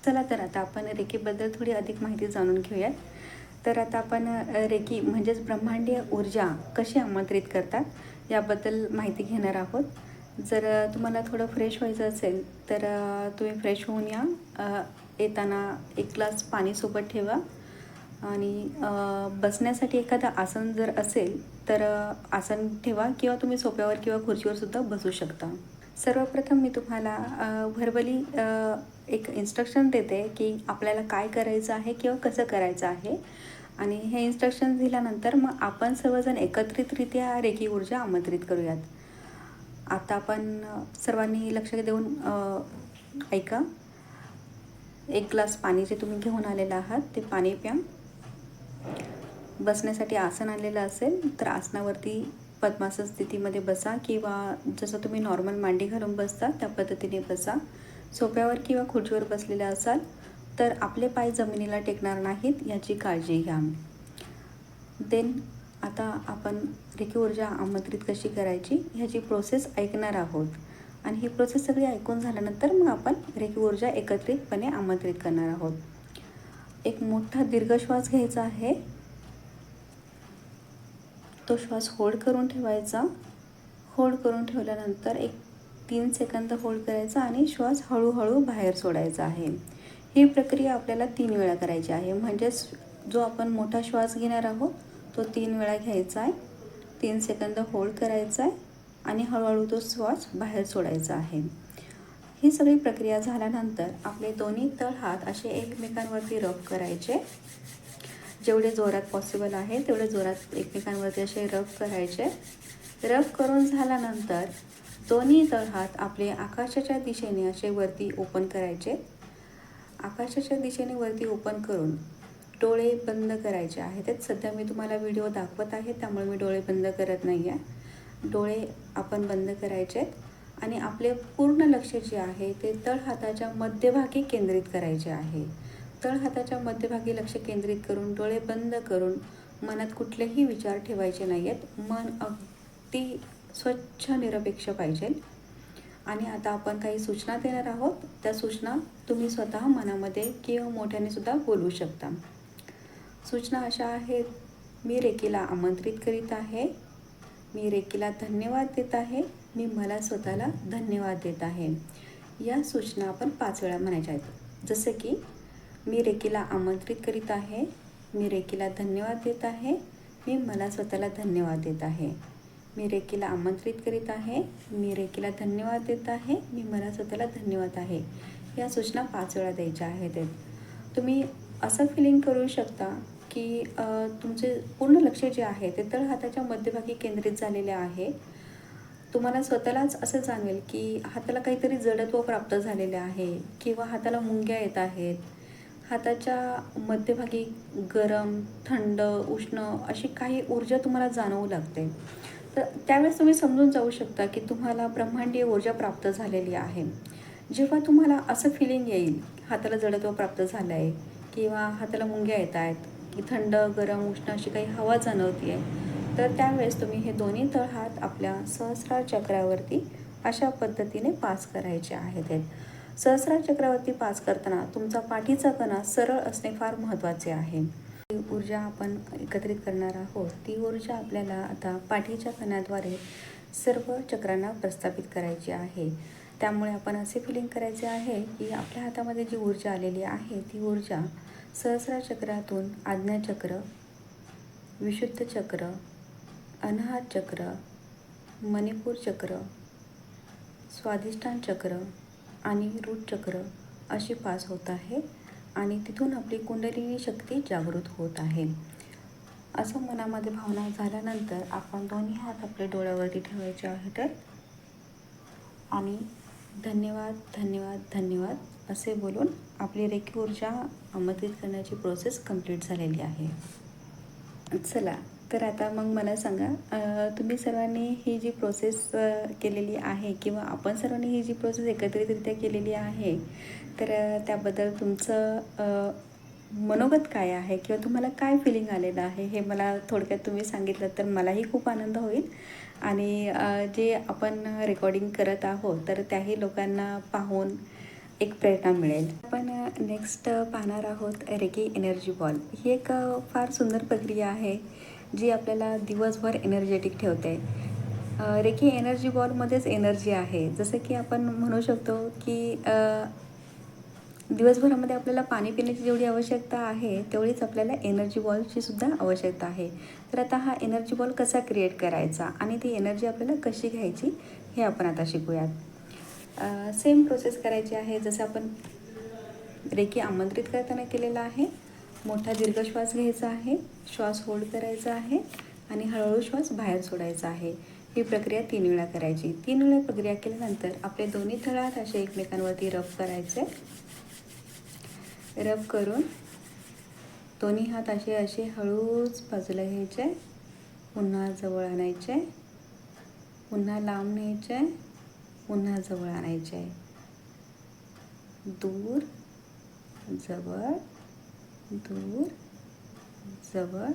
चला तर आता आपण रेकीबद्दल थोडी अधिक माहिती जाणून घेऊयात. तर आता आपण रेकी म्हणजेच ब्रह्मांडीय ऊर्जा कशी आमंत्रित करतात याबद्दल माहिती घेणार आहोत. जर तुम्हाला थोडं फ्रेश व्हायचं असेल तर तुम्ही फ्रेश होऊन या. येताना एक ग्लास पाणी सोबत ठेवा आणि बसण्यासाठी एखादं आसन जर असेल तर आसन ठेवा किंवा तुम्ही सोफ्यावर किंवा खुर्चीवर सुद्धा बसू शकता. सर्वप्रथम मी तुम्हाला व्हर्बली एक इन्स्ट्रक्शन देते की आपल्याला काय करायचं आहे किंवा कसं करायचं आहे आणि हे इन्स्ट्रक्शन दिल्यानंतर मग आपण सर्वजण एकत्रितरित्या रेकी ऊर्जा आमंत्रित करूयात. आता आपण सर्वांनी लक्ष देऊन ऐका. एक ग्लास पाणी जे तुम्ही घेऊन आलेलं आहात ते पाणी प्या. बसण्यासाठी आसन आलेलं असेल तर आसनावरती पद्मासन स्थितीमध्ये बसा किंवा जसं तुम्ही नॉर्मल मांडी घालून बसता त्या पद्धतीने बसा. सोफ्यावर किंवा खुर्चीवर बसलेले असाल तर आपले पाय जमिनीला टेकणार नाहीत याची काळजी घ्या. देन आता आपण रेकी ऊर्जा आमंत्रित कशी करायची ह्याची प्रोसेस ऐकणार आहोत आणि ही प्रोसेस सगळी ऐकून झाल्यानंतर मग आपण रेकी ऊर्जा एकत्रितपणे आमंत्रित करणार आहोत. एक मोठा दीर्घ श्वास घ्यायचा आहे. तो श्वास होल्ड करून ठेवायचा. होल्ड करून ठेवल्यानंतर एक 3 सेकंद होल्ड करायचा आणि श्वास हळूहळू बाहेर सोडायचा आहे. ही प्रक्रिया आपल्याला 3 वेळा करायची आहे. म्हणजेच जो आपण मोठा श्वास घेणार आहोत तो 3 वेळा घ्यायचा आहे, 3 सेकंद होल्ड करायचा आहे आणि हळूहळू तो श्वास बाहेर सोडायचा आहे. ही सगळी प्रक्रिया झाल्यानंतर आपले दोन्ही तळ हात असे एकमेकांवरती रब करायचे. जेवढे जोरात पॉसिबल आहे तेवढे जोरात एकमेकांवरती असे रब करायचे. रब करून झाल्यानंतर दोन्ही तळ हात आपले आकाशाच्या दिशेने असे वरती ओपन करायचे. आकाशाच्या दिशेने वरती ओपन करून डोळे बंद करायचे आहेत. सध्या मी तुम्हाला व्हिडिओ दाखवत आहे त्यामुळे मी डोळे बंद करत नाही आहे. डोळे आपण बंद करायचे आणि आपले पूर्ण लक्ष जे आहे ते तळ हाताच्या मध्यभागी केंद्रित करायचे आहे. तळ हाताच्या मध्यभागी लक्ष केंद्रित करून डोळे बंद करून मनात कुठलेही विचार ठेवायचे नाही आहेत. मन अगदी स्वच्छ निरपेक्ष पाहिजे. आणि आता आपण काही सूचना देणार आहोत. त्या सूचना तुम्ही स्वतः मनामध्ये किंवा मोठ्याने सुद्धा बोलू शकता. सूचना अशा आहेत. मी रेकीला आमंत्रित करीत आहे. मी रेकीला धन्यवाद देत आहे. मी मला स्वतःला धन्यवाद देत आहे. या सूचना आपण 5 वेळा म्हणायच्या आहेत. जसे की मी रेकीला आमंत्रित करीत आहे. मी रेकीला धन्यवाद देत आहे. मी मला स्वतःला धन्यवाद देत आहे. मी रेकीला आमंत्रित करीत आहे. मी रेकीला धन्यवाद देत आहे. मी मला स्वतःला धन्यवाद आहे. या सूचना 5 वेळा द्यायच्या आहेत. तुम्ही असं फिलिंग करू शकता की तुमचे पूर्ण लक्ष जे आहे ते तळ हाताच्या मध्यभागी केंद्रित झालेले आहे. तुम्हाला स्वतःलाच असं जाणवेल की हाताला काहीतरी जडत्व प्राप्त झालेले आहे किंवा हाताला मुंग्या येत आहेत. हाताच्या मध्यभागी गरम, थंड, उष्ण अशी काही ऊर्जा तुम्हाला जाणवू लागते. तर त्यावेळेस तुम्ही समजून जाऊ शकता की तुम्हाला ब्रह्मांडीय ऊर्जा प्राप्त झालेली आहे. जेव्हा तुम्हाला असं फिलिंग येईल हाताला जडत्व प्राप्त झालं आहे किंवा हाताला मुंग्या येत आहेत की थंड, गरम, उष्ण अशी काही हवा जाणवते आहे, तर त्यावेळेस तुम्ही हे दोन्ही तळ हात आपल्या सहस्रार चक्रावरती अशा पद्धतीने पास करायचे आहेत. सहस्रार चक्रावरती पास करताना तुमचा पाठीचा कणा सरळ असणे फार महत्त्वाचे आहे. ती ऊर्जा आपण एकत्रित करणार आहोत. ती ऊर्जा आपल्याला आता पाठीच्या कणाद्वारे सर्व चक्रांना प्रस्थापित करायची आहे. त्यामुळे आपण असे फिलिंग करायचे आहे की आपल्या हातामध्ये जी ऊर्जा आलेली आहे ती ऊर्जा सहस्रार चक्रातून आज्ञाचक्र, विशुद्ध चक्र, अनाहत चक्र, मणिपूर चक्र, स्वाधिष्ठान चक्र आणि रूट चक्र अशी पास होत आहे आणि तिथून आपली कुंडलिनी शक्ती जागृत होत आहे. असं मनामध्ये भावना झाल्यानंतर आपण दोन्ही हात आपल्या डोळ्यावरती ठेवायचे आहेत आणि धन्यवाद, धन्यवाद, धन्यवाद असे बोलून आपली रेकी ऊर्जा आमंत्रित करण्याची प्रोसेस कंप्लीट झालेली आहे. चला तर आता मग मला सांगा, तुम्ही सर्वांनी ही जी प्रोसेस केलेली आहे किंवा आपण सर्वांनी ही जी प्रोसेस एकत्रितरित्या केलेली आहे तर त्याबद्दल तुमचं मनोगत काय आहे किंवा तुम्हाला काय फिलिंग आलेलं आहे हे मला थोडक्यात तुम्ही सांगितलं तर मलाही खूप आनंद होईल आणि जे आपण रेकॉर्डिंग करत आहोत तर त्याही लोकांना पाहून एक प्रेरणा मिळेल. आपण नेक्स्ट पाहणार आहोत रेकी एनर्जी बॉल. ही एक फार सुंदर प्रक्रिया आहे जी आपल्याला दिवसभर एनर्जेटिक ठेवते. रेकी एनर्जी बॉलमध्येच एनर्जी आहे. जसं की आपण म्हणू शकतो की दिवसभरामध्ये आपल्याला पाणी पिण्याची जेवढी आवश्यकता आहे तेवढीच आपल्याला एनर्जी बॉलची सुद्धा आवश्यकता आहे. तर आता हा एनर्जी बॉल कसा क्रिएट करायचा आणि ती एनर्जी आपल्याला कशी घ्यायची हे आपण आता शिकूयात. सेम प्रोसेस करायची आहे जसं आपण रेकी आमंत्रित करताना केलेला आहे. मोठा दीर्घ श्वास घ्यायचा आहे, श्वास होल्ड करायचा आहे आणि हळूहळू श्वास बाहेर सोडायचा आहे. ही प्रक्रिया 3 वेळा करायची. 3 वेळा प्रक्रिया केल्यानंतर आपले दोन्ही तळहात असे एकमेकांवरती रब करायचे. रब करून दोन्ही हात असे हळूच बाजूला घ्यायचे, पुन्हा जवळ आणायचे, पुन्हा लांब न्यायचे, पुन्हा जवळ आणायचे, दूर जवळ, दूर जवळ.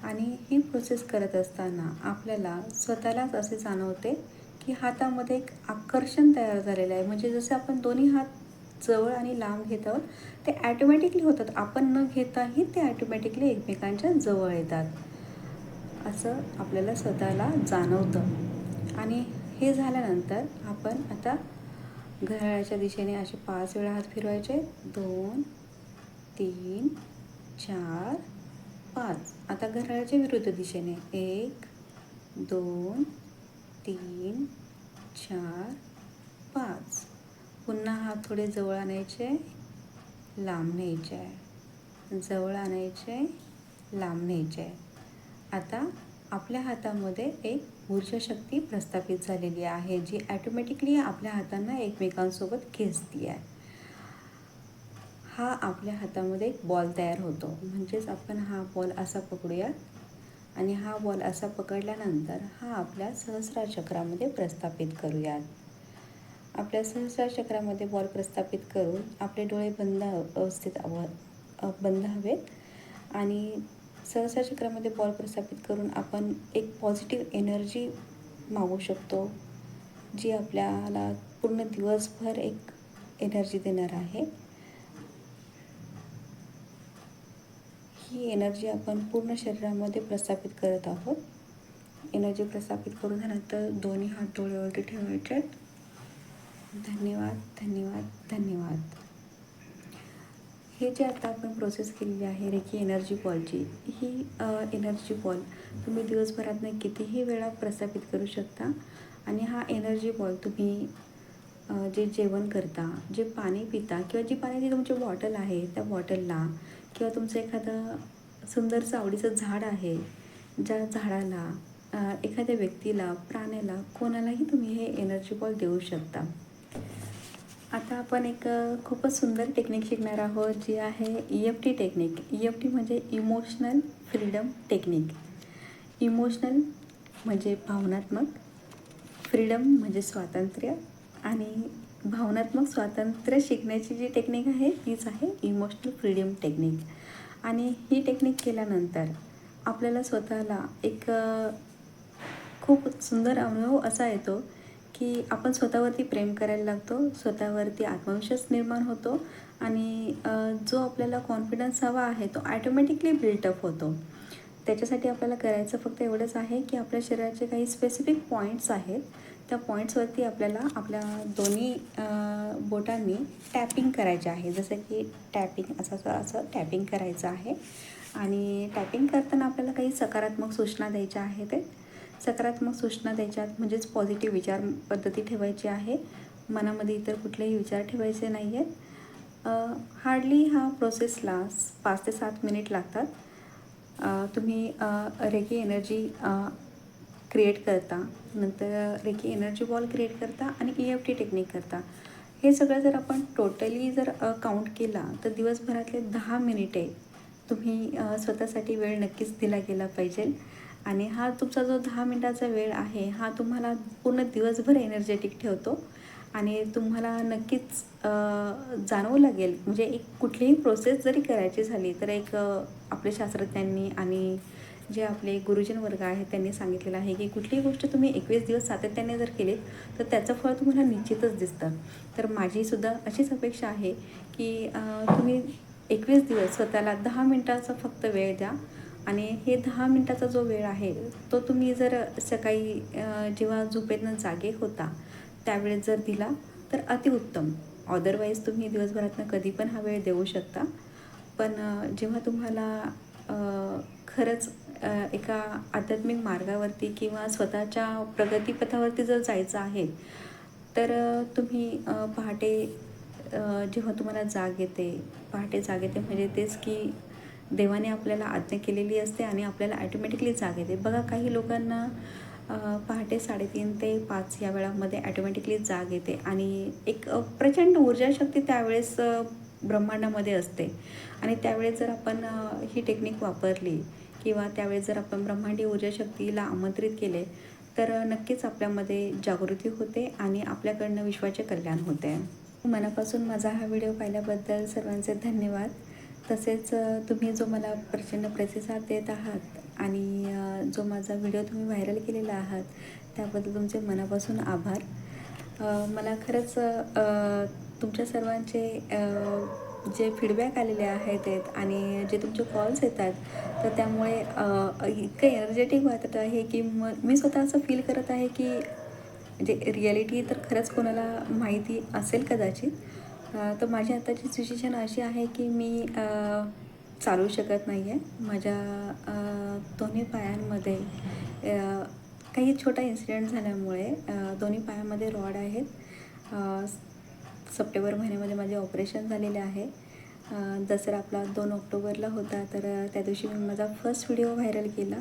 आणि ही प्रोसेस करत असताना आपल्याला स्वतःलाच असे जाणवते की हातामध्ये एक आकर्षण तयार झालेलं आहे. म्हणजे जसे आपण दोन्ही हात जवळ आणि लांब घेत आहोत ते ॲटोमॅटिकली होतात. आपण न घेताही ते ॲटोमॅटिकली एकमेकांच्या जवळ येतात असं आपल्याला स्वतःला जाणवतं. आणि हे झाल्यानंतर आपण आता घड्याळाच्या दिशेने असे 5 वेळा हात फिरवायचे. 2, 3, 4, 5. आता घड्याळाच्या विरुद्ध दिशेने 1, 2, 3, 4, 5. पुन्हा हात थोडे जवळ आणायचे, लांब न्यायचे, जवळ आणायचे, लांब न्यायचे. आता आपल्या हातामध्ये एक ऊर्जा शक्ती प्रस्थापित झालेली आहे जी ॲटोमॅटिकली आपल्या हातांना एकमेकांसोबत खेचती आहे. हा आपल्या हातामध्ये एक बॉल तयार होतो. म्हणजेच आपण हा बॉल असा पकडूयात आणि हा बॉल असा पकडल्यानंतर हा आपल्या सहस्रार चक्रामध्ये प्रस्थापित करूयात. आपल्या सहस्रार चक्रामध्ये बॉल प्रस्थापित करून आपले डोळे बंद हवेत आणि सहस्रार चक्रामध्ये बॉल प्रस्थापित करून आपण एक पॉझिटिव्ह एनर्जी मागू शकतो जी आपल्याला पूर्ण दिवसभर एक एनर्जी देणार आहे. ही एनर्जी आपण पूर्ण शरीरामध्ये प्रस्थापित करत आहोत. एनर्जी प्रस्थापित करून झाल्यानंतर दोन्ही हात डोळ्यावरती ठेवायचे. धन्यवाद, धन्यवाद, धन्यवाद. हे जे आता आपण प्रोसेस केलेली आहे रेकी एनर्जी बॉलची, ही एनर्जी बॉल तुम्ही दिवसभरातनं कितीही वेळा प्रस्थापित करू शकता. आणि हा एनर्जी बॉल तुम्ही जे जेवण करता, जे पाणी पिता किंवा जी पाण्याची तुमची बॉटल आहे त्या बॉटलला किंवा तुमचं एखादं सुंदरचं आवडीचं झाड आहे, ज्या झाडाला एखाद्या व्यक्तीला, प्राण्याला, कोणालाही तुम्ही हे एनर्जी बॉल देऊ शकता. आता आपण एक खूपच सुंदर टेक्निक शिकणार आहोत जी आहे EFT टेक्निक. EFT म्हणजे इमोशनल फ्रीडम टेक्निक. इमोशनल म्हणजे भावनात्मक, फ्रीडम म्हणजे स्वातंत्र्य आणि भावनात्मक स्वातंत्र्य शिकण्याची जी टेक्निक आहे तीच आहे इमोशनल फ्रीडम टेक्निक. आणि ही टेक्निक केल्यानंतर आपल्याला स्वतःला एक खूप सुंदर अनुभव असा येतो की आपण स्वतःवरती प्रेम करायला लागतो, स्वतःवरती आत्मविश्वास निर्माण होतो आणि जो आपल्याला कॉन्फिडन्स हवा आहे तो ॲटोमॅटिकली बिल्टअप होतो. त्याच्यासाठी आपल्याला करायचं फक्त एवढंच आहे की आपल्या शरीराचे काही स्पेसिफिक पॉईंट्स आहेत, त्या पॉईंट्सवरती आपल्याला आपल्या दोन्ही बोटांनी टॅपिंग करायचे आहे. जसं की टॅपिंग असं टॅपिंग करायचं आहे. आणि टॅपिंग करताना आपल्याला काही सकारात्मक सूचना द्यायच्या आहेत. सकारात्मक सूचना द्यायच्यात म्हणजेच पॉझिटिव्ह विचार पद्धती ठेवायची आहे. मनामध्ये इतर कुठलेही विचार ठेवायचे नाही आहेत. हार्डली हा प्रोसेसला 5 ते 7 मिनिट लागतात. तुम्ही रेकी एनर्जी क्रिएट करता, नंतर रेकी एनर्जी बॉल क्रिएट करता आणि EFT टेक्निक करता. हे सगळं जर आपण टोटली जर काउंट केला तर दिवसभरातले 10 मिनिटे तुम्ही स्वतःसाठी वेळ नक्कीच दिला गेला पाहिजे. आणि हा तुमचा जो 10 मिनिटाचा वेळ आहे हा तुम्हाला पूर्ण दिवसभर एनर्जेटिक ठेवतो आणि तुम्हाला नक्कीच जाणवू लागेल. म्हणजे एक कुठलीही प्रोसेस जरी करायची झाली तर एक आपल्या शास्त्रज्ञांनी आणि जे आपले गुरुजन वर्ग आहेत त्यांनी सांगितलेलं आहे की कुठलीही गोष्ट तुम्ही 21 दिवस सातत्याने जर केलीत तर त्याचं फळ तुम्हाला निश्चितच दिसतं. तर माझीसुद्धा अशीच अपेक्षा आहे की तुम्ही 21 दिवस स्वतःला 10 मिनटाचा फक्त वेळ द्या आणि हे 10 मिनटाचा जो वेळ आहे तो तुम्ही जर सकाळी जेव्हा झोपेतनं जागे होता त्यावेळेस जर दिला तर अतिउत्तम. अदरवाईज तुम्ही दिवसभरातनं कधी पण हा वेळ देऊ शकता. पण जेव्हा तुम्हाला खरंच एका आध्यात्मिक मार्गावरती किंवा स्वतःच्या प्रगतीपथावरती जर जायचं आहे तर तुम्ही पहाटे जेव्हा तुम्हाला जाग येते, पहाटे जाग येते म्हणजे तेच की देवाने आपल्याला आज्ञा केलेली असते आणि आपल्याला ॲटोमॅटिकली जाग येते. बघा काही लोकांना पहाटे 3:30 ते 5 या वेळामध्ये ॲटोमॅटिकली जाग येते आणि एक प्रचंड ऊर्जाशक्ती त्यावेळेस ब्रह्मांडामध्ये असते आणि त्यावेळेस जर आपण ही टेक्निक वापरली किंवा त्यावेळेस जर आपण ब्रह्मांडीय ऊर्जाशक्तीला आमंत्रित केले तर नक्कीच आपल्यामध्ये जागृती होते आणि आपल्याकडनं विश्वाचे कल्याण होते. मनापासून माझा हा व्हिडिओ पाहिल्याबद्दल सर्वांचे धन्यवाद. तसेच तुम्ही जो मला प्रचंड प्रतिसाद देत आहात आणि जो माझा व्हिडिओ तुम्ही व्हायरल केलेला आहात त्याबद्दल तुमचे मनापासून आभार. मला खरंच तुमच्या सर्वांचे जे फीडबॅक आलेले आहेत आणि जे तुमचे कॉल्स येतात तर त्यामुळे इतकं एनर्जेटिक वाटत आहे की मी स्वतः असं फील करत आहे की म्हणजे रिॲलिटी तर खरंच कोणाला माहिती असेल कदाचित. तर माझी आताची सिच्युएशन अशी आहे की मी चालू शकत नाही आहे. माझ्या दोन्ही पायांमध्ये काही छोटा इन्सिडेंट झाल्यामुळे दोन्ही पायामध्ये रॉड आहेत. सप्टेंबर महिन्यामध्ये माझे ऑपरेशन झालेले आहे. दसरा आपला 2 ऑक्टोबरला होता तर त्या दिवशी मी माझा फर्स्ट व्हिडिओ व्हायरल केला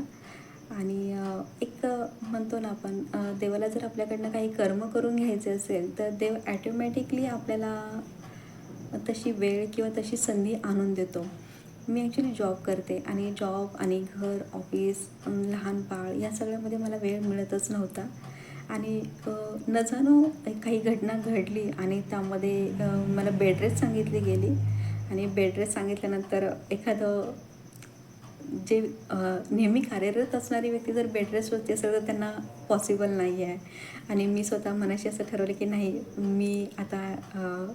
आणि एक म्हणतो ना आपण देवाला जर आपल्याकडनं काही कर्म करून घ्यायचे असेल तर देव ॲटोमॅटिकली आपल्याला तशी वेळ किंवा तशी संधी आणून देतो. मी ॲक्च्युली जॉब करते आणि जॉब आणि घर, ऑफिस, लहान बाळ या सगळ्यामध्ये मला वेळ मिळतच नव्हता आणि न जाणो काही घटना घडली आणि त्यामध्ये मला बेड रेस्ट सांगितली गेली आणि बेड रेस्ट सांगितल्यानंतर एखादं जे नेहमी कार्यरत असणारी व्यक्ती जर बेड रेस्टवरती असेल तर त्यांना पॉसिबल नाही आहे आणि मी स्वतः मनाशी असं ठरवलं की नाही, मी आता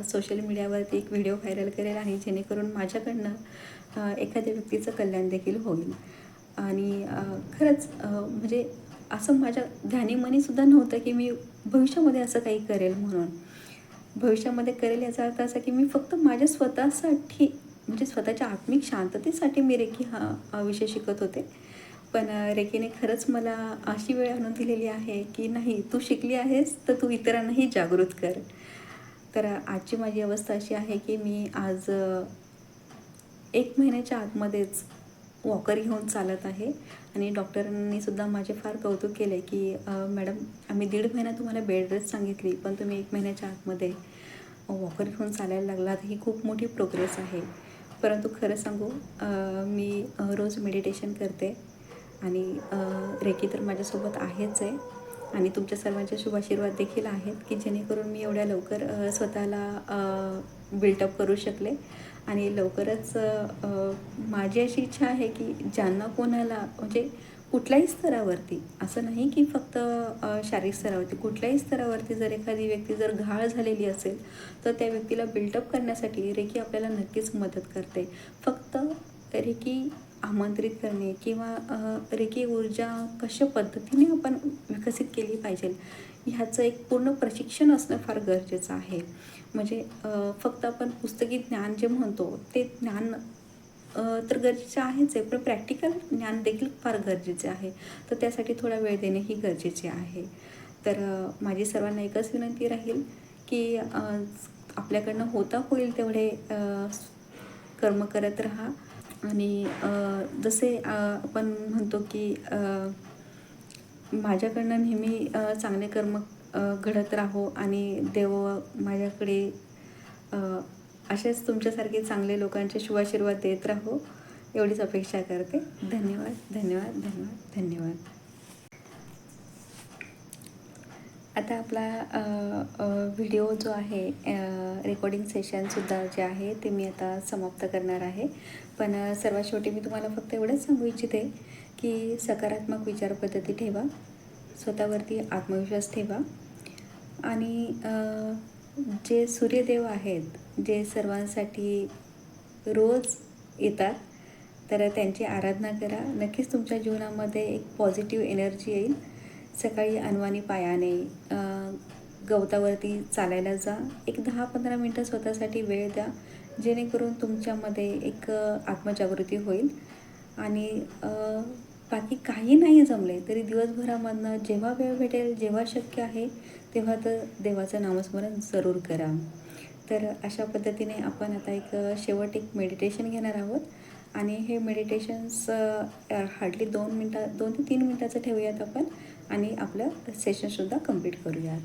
सोशल मीडियावरती एक व्हिडिओ व्हायरल करेल आणि जेणेकरून माझ्याकडनं एखाद्या व्यक्तीचं कल्याण देखील होईल. आणि खरंच म्हणजे असं माझ्या ध्यानीमनीसुद्धा नव्हतं की मी भविष्यामध्ये असं काही करेल म्हणून. भविष्यामध्ये करेल याचा अर्थ असा की मी फक्त माझ्या स्वतःसाठी म्हणजे स्वतःच्या आत्मिक शांततेसाठी मी रेकी हा विषय शिकत होते. पण रेकीने खरंच मला अशी वेळ आणून दिलेली आहे की नाही, तू शिकली आहेस तर तू इतरांनाही जागृत कर. तर आजची माझी अवस्था अशी आहे की मी आज 1 महिन्याच्या आतमध्येच वॉकर घेऊन चालत आहे आणि डॉक्टरांनीसुद्धा माझे फार कौतुक केले की मॅडम, आम्ही 1.5 महिना तुम्हाला बेड रेस्ट सांगितली पण तुम्ही 1 महिन्याच्या आतमध्ये वॉकर घेऊन चालायला लागलात. ही खूप मोठी प्रोग्रेस आहे. परंतु खरं सांगू, मी रोज मेडिटेशन करते आणि रेकी तर माझ्यासोबत आहेच आहे आणि तुमच्या सर्वांचे शुभाशीर्वाद देखील आहेत की जेणेकरून मी एवढ्या लवकर स्वतःला बिल्टअप करू शकले आणि लवकरच माझी अशी इच्छा आहे की ज्यांना कोणाला म्हणजे कुठल्याही स्तरावरती, असं नाही की फक्त शारीरिक स्तरावरती, कुठल्याही स्तरावरती जर एखादी व्यक्ती जर घाळ झालेली असेल तर त्या व्यक्तीला बिल्टअप करण्यासाठी रेकी आपल्याला नक्कीच मदत करते. फक्त रेकी आमंत्रित करणे किंवा रेकी ऊर्जा कशा पद्धतीने आपण विकसित केली पाहिजे ह्याचं एक पूर्ण प्रशिक्षण असणं फार गरजेचं आहे. म्हणजे फक्त आपण पुस्तकी ज्ञान जे म्हणतो ते ज्ञान तर गरजेचं आहेच आहे, पण प्रॅक्टिकल ज्ञान देखील फार गरजेचे आहे. तर त्यासाठी थोडा वेळ देणे ही गरजेचे आहे. तर माझी सर्वांना एकच विनंती राहील की आपल्याकडनं होता होईल तेवढे कर्म करत राहा आणि जसे आपण म्हणतो की माझ्याकडनं नेहमी चांगले कर्म घडत राहो आणि देव माझ्याकडे असेच तुमच्यासारखे चांगले लोकांचे शुभाशीर्वाद देत राहो एवढीच अपेक्षा करते. धन्यवाद, धन्यवाद, धन्यवाद, धन्यवाद. आता आपला व्हिडिओ जो आहे रेकॉर्डिंग सेशनसुद्धा जे आहे ते मी आता समाप्त करणार आहे. पण सर्वात शेवटी मी तुम्हाला फक्त एवढंच सांगू इच्छिते की सकारात्मक विचारपद्धती ठेवा, स्वतःवरती आत्मविश्वास ठेवा आणि जे सूर्यदेव आहेत, जे सर्वांसाठी रोज येतात, तर त्यांची आराधना करा. नक्कीच तुमच्या जीवनामध्ये एक पॉझिटिव्ह एनर्जी येईल. सकाळी अनवाणी पायाने गवतावरती चालायला जा. एक 10-15 मिनटं स्वतःसाठी वेळ द्या, जेणेकरून तुमच्यामध्ये एक आत्मजागृती होईल. आणि बाकी काही नाही जमले तरी दिवसभरामधनं जेव्हा वेळ भेटेल, जेव्हा शक्य आहे, तेव्हा तर देवाचं नामस्मरण जरूर करा. तर अशा पद्धतीने आपण आता एक एक मेडिटेशन घेणार आहोत आणि हे मेडिटेशन्स हार्डली 2 ते 3 मिनटाचं ठेवूयात आपण आणि आपलं सेशनसुद्धा कंप्लीट करूयात.